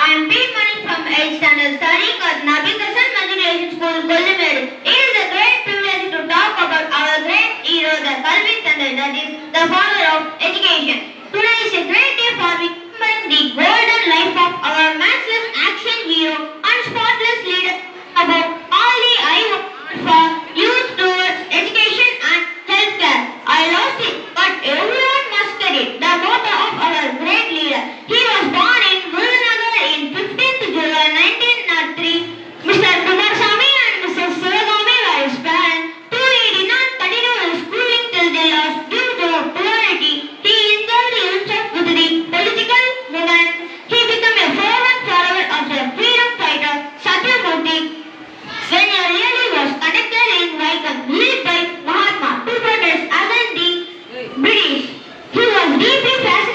I am P. Mani from 8th standard studying at Nabikasan Matriculation School, Kollimedu. It is a great privilege to talk about our great hero, the Kalvi Thandai, that is the father of education. Today is a great day for remembering the golden life of our matchless action hero and spotless leader about all the I want for youth towards education and healthcare. I lost it, but everyone must get it. The motto of our great leader. He was born in Virudhunagar in 15th July 1903. Mr. Kumarasamy and Mrs. Sivagami were his parents. Though he did not continue his schooling till they lost due to poverty, he enjoyed himself with the political movement. He became a fervent follower of the freedom fighter Satyamurti when a rally was conducted in Vizag led by Mahatma to protest against the British. He was deeply fascinated